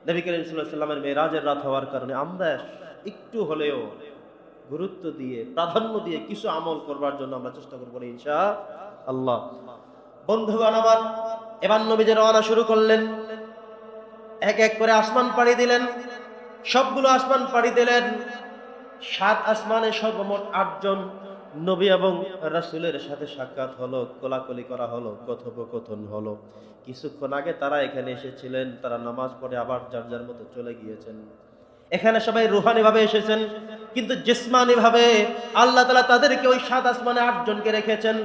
নবী করিম সাল্লাল্লাহু আলাইহি ওয়াসাল্লামের মেরাজের রাত হওয়ার কারণে আমরা একটু হলেও গুরুত্ব দিয়ে প্রাধান্য দিয়ে কিছু আমল করবার জন্য আমরা চেষ্টা করব ইনশাআল্লাহ। বন্ধুগণ আমার, এবার নবীজি রওনা শুরু করলেন। এক এক করে আসমান পাড়ি দিলেন, সবগুলো আসমান পাড়ি দিলেন। 7 আসমানে সর্বমোট 8 জন নবী এবং রাসূলের সাথে সাক্ষাৎ হলো, কোলাকুলি করা হলো, কথোপকথন হলো। কিছুক্ষণ আগে তারা এখানে এসেছিলেন, তারা নামাজ পড়ে আবার যার যার মতো চলে গিয়েছেন। এখানে সবাই রুহানি ভাবে এসেছেন, কিন্তু জিসমানি ভাবে আল্লাহ তাআলা তাদেরকে ওই 7 আসমানে 8 জনকে রেখেছেন।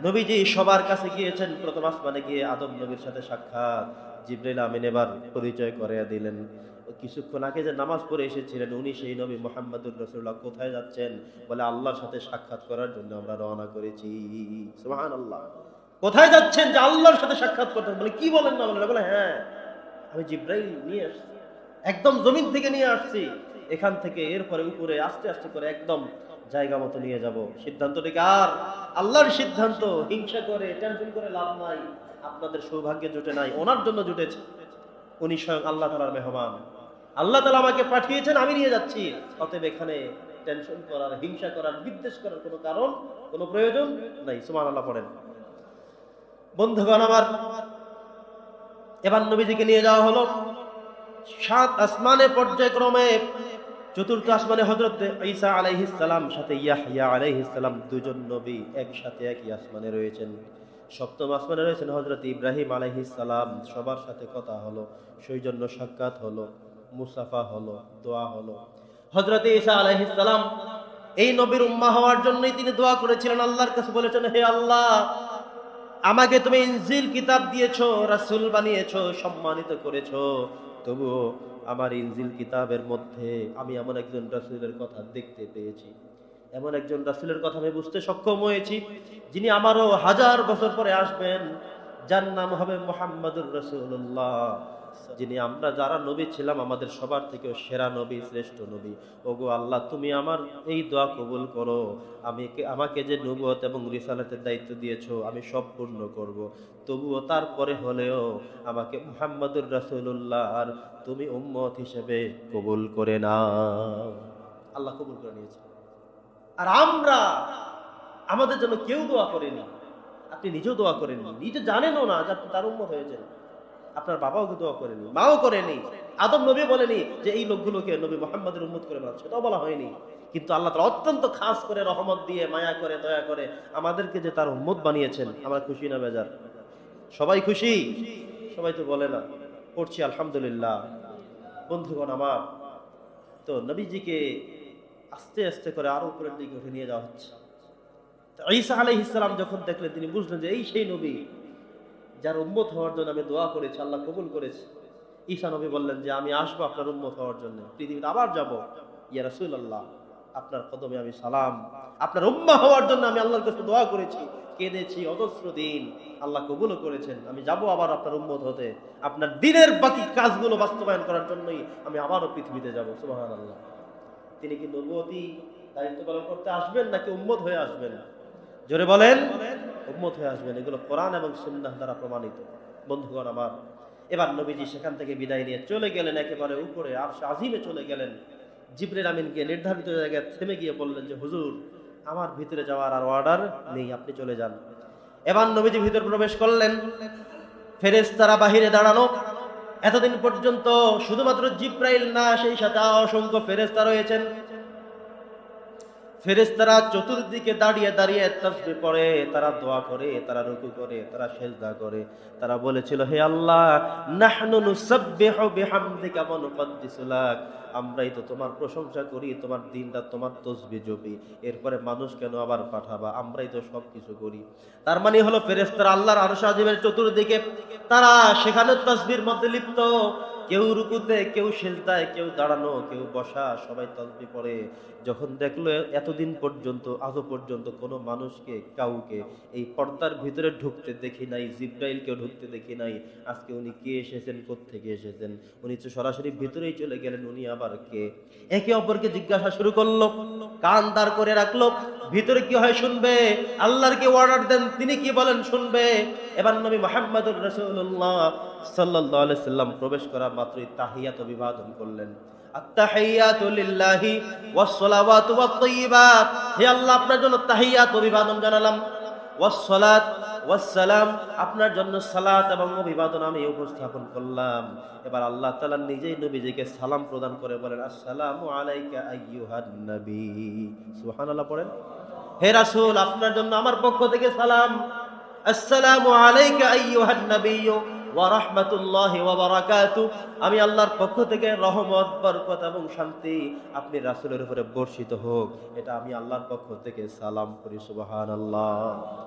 নবীজি সবার কাছে গিয়েছেন। প্রথম আসমানে গিয়ে আদম নবীর সাথে সাক্ষাৎ, জিবরাইল আমিন এবার পরিচয় করিয়ে দিলেন। কিছুক্ষণ আগে যে নামাজ পড়ে এসেছিলেন উনি সেই নবী মুহাম্মদুর রাসূলুল্লাহ। কোথায় যাচ্ছেন? বলে আল্লাহর সাথে সাক্ষাৎ করার জন্য আমরা রওনা করেছি। সুবহানাল্লাহ। কোথায় যাচ্ছেন? যে আল্লাহর সাথে সাক্ষাৎ করতে। বলে কি বলেন না বলেন? বলে হ্যাঁ, আমি জিবরাইল নিয়ে আসছি, একদম জমিন থেকে নিয়ে আসছি। এখান থেকে এরপরে উপরে আস্তে আস্তে করে একদম জায়গা মতো নিয়ে যাব। সিদ্ধান্তটি কার? আল্লাহর সিদ্ধান্ত। হিংসা করে টেনশন করে লাভ নাই। আপনাদের সৌভাগ্যে জুটে নাই, ওনার জন্য জুটেছে। উনি স্বয়ং আল্লাহ তাআলার মেহমান। আল্লাহ তাআলা আমাকে পাঠিয়েছেন, আমি নিয়ে যাচ্ছি। অতএব এখানে টেনশন করার, হিংসা করার, বিদ্বেষ করার কোনো কারণ, কোনো প্রয়োজন নাই। সুবহানাল্লাহ পড়েন। বন্ধুগণ আমার, এবার নবীজিকে নিয়ে যাওয়া হলো 7 আসমানে পর্যায়ক্রমে। চতুর্থ আসমানে হযরত ঈসা আলাইহিস সালাম সাথে ইয়াহইয়া আলাইহিস সালাম, দুজন নবী একসাথে একই আসমানে রয়েছেন। সপ্তম আসমানে রয়েছেন হযরত ইব্রাহিম আলাইহিস সালাম। সবার সাথে কথা হলো, সৌজন্য সাক্ষাৎ হলো, মুসাফা হলো, দোয়া হলো। হযরত ঈসা আলাইহিস সালাম এই নবীর উম্মাহ হওয়ার জন্যই তিনি দোয়া করেছিলেন। আল্লাহর কাছে বলেছেন, হে আল্লাহ, আমাকে তুমি ইনজিল কিতাব দিয়েছো, রাসূল বানিয়েছো, সম্মানিত করেছো, তবুও আমার ইনজিল কিতাবের মধ্যে আমি এমন একজন রাসূলের কথা দেখতে পেয়েছি, এমন একজন রাসূলের কথা আমি বুঝতে সক্ষম হয়েছি, যিনি আমারও 1000 বছর পরে আসবেন, যার নাম হবে মুহাম্মাদুর রাসূলুল্লাহ, যিনি আমরা যারা নবী ছিলাম আমাদের সবার থেকেও সেরা নবী, শ্রেষ্ঠ নবী। ওগো আল্লাহ, তুমি আমার এই দোয়া কবুল করো। আমাকে যে নবুয়ত এবং রিসালাতের দায়িত্ব দিয়েছো আমি সব পূর্ণ করব। তবুও তারপরে হলেও আমাকে মুহাম্মাদুর রাসূলুল্লাহ আর তুমি উম্মত হিসেবে কবুল করে নাও। আল্লাহ কবুল করে নিয়েছে। আর আমরা, আমাদের জন্য কেউ দোয়া করেনি। আপনি নিজেও দোয়া করেননি, নিজে জানেনও না যে আপনি তার উম্মত হয়েছেন। আপনার বাবাও দোয়া করেনি, মাও করেনি, আদম নবী বলেনি যে এই লোকগুলোকে নবী মুহাম্মদের উম্মত করে বানাচ্ছে, সেটাও বলা হয়নি। কিন্তু আল্লাহ তাআলা অত্যন্ত খাস করে রহমত দিয়ে, মায়া করে, দয়া করে আমাদেরকে যে তার উম্মত বানিয়েছেন, আমরা খুশি না বেজার? সবাই খুশি? সবাই তো বলে না, পড়ছি আলহামদুলিল্লাহ। বন্ধুগণ আমার, তো নবীজিকে আস্তে আস্তে করে আরো উপরের দিকে উঠে নিয়ে যাওয়া হচ্ছে। ঈসা আলাইহিস সালাম যখন দেখলেন, তিনি বুঝলেন যে এই সেই নবী যার উম্মত হওয়ার জন্য আমি দোয়া করেছি, আল্লাহ কবুল করেছে। ঈসা নবী বললেন যে আমি আসবো আপনার উম্মত হওয়ার জন্য, পৃথিবীতে আবার যাব। ইয়া রাসূলুল্লাহ, আপনার কদমে আমি সালাম। আপনার উম্মাহ হওয়ার জন্য আমি আল্লাহর কাছে দোয়া করেছি, কেঁদেছি অজস্র দিন, আল্লাহ কবুলও করেছেন। আমি যাব আবার আপনার উম্মত হতে, আপনার দ্বীনের বাকি কাজগুলো বাস্তবায়ন করার জন্যই আমি আবারও পৃথিবীতে যাব। সুবহানাল্লাহ। তিনি কি নবুয়তি দায়িত্ব পালন করতে আসবেন নাকি উম্মত হয়ে আসবেন? জোরে বলেন। উম্মত হয়ে আসবেন। এগুলো কোরআন এবং সুন্নাহ দ্বারা প্রমাণিত। বন্ধুগণ আমার, এবার নবীজি সেখান থেকে বিদায় নিয়ে চলে গেলেন একেবারে উপরে আরশ আজিমে চলে গেলেন। জিবরিল আমিনকে নির্ধারিত জায়গায় থেমে গিয়ে বললেন যে হুজুর, আমার ভিতরে যাওয়ার আর অর্ডার নেই, আপনি চলে যান। এবার নবীজি ভিতর প্রবেশ করলেন। ফেরেশতারা বাহিরে দাঁড়ানো। এতদিন পর্যন্ত শুধুমাত্র জিবরাইল না, সেই সাথে অসংখ্য ফেরেশতা রয়েছেন। ফেরেশতারা চতুর্দিকে দাঁড়িয়ে দাঁড়িয়ে তাসবিহ পড়ে, তারা দোয়া করে, তারা রুকু করে, তারা সিজদা করে। তারা বলেছিল, হে আল্লাহ, নাহনু নুসাব্বিহু বিহামদিকা ওয়া নুকদ্দিসু লাক, আমরাই তো তোমার প্রশংসা করি, তোমার দিনরাত তোমার তাসবিহ জপি, এরপরে মানুষ কেন আবার পাঠাবা? আমরাই তো সবকিছু করি। তার মানে হলো ফেরেশতারা আল্লাহর আরশ আজিমের চতুর্দিকে, তারা সেখানে তাসবিহর মধ্যে লিপ্ত। কেউ রুকুতে, কেউ সিজদায়, কেউ দাঁড়ানো, কেউ বসা, সবাই তাসবিহ পড়ে। যখন দেখলো এতদিন পর্যন্ত, আজও পর্যন্ত কোনো মানুষকে, কাউকে এই পর্দার ভিতরে ঢুকতে দেখি নাই, জিবরাইলকেও ঢুকতে দেখি নাই, আজকে উনি কে এসেছেন, কোত্থেকে এসেছেন? উনি তো সরাসরি ভিতরেই চলে গেলেন, উনি আবার কে? একে অপরকে জিজ্ঞাসা শুরু করলো, কান দাঁড় করে রাখলো। ভিতরে কি হয় শুনবে, আল্লাহর কে অর্ডার দেন, তিনি কি বলেন শুনবে। এবার নবী মুহাম্মদুর রাসূলুল্লাহ সাল্লাল্লাহু আলাইহি সাল্লাম প্রবেশ করা মাত্রই তাহিয়াত অভিবাদন করলেন। আত্তাহিয়াতু লিল্লাহি ওয়াস সালাওয়াতু ওয়াত তাইয়্যিবাত, হে আল্লাহ আপনার জন্য তাহিয়াত অভিবাদন জানালাম, ওয়াস সালাত ওয়াস সালাম, আপনার জন্য সালাত এবং অভিবাদন আমি উপস্থাপন করলাম। এবার আল্লাহ তাআলা নিজেই নবীজিকে সালাম প্রদান করে বলেন, আসসালামু আলাইকা আইয়ুহান নবী। সুবহানাল্লাহ পড়েন। হে রাসূল আপনার জন্য আমার পক্ষ থেকে সালাম, আসসালামু আলাইকা আইয়ুহান নবী ওয়া রাহমাতুল্লাহি ওয়া বারাকাতুহু, আমি আল্লাহর পক্ষ থেকে রহমত, বরকত এবং শান্তি আপনি রাসূলের উপরে বর্ষিত হোক, এটা আমি আল্লাহর পক্ষ থেকে সালাম করি। সুবহানাল্লাহ।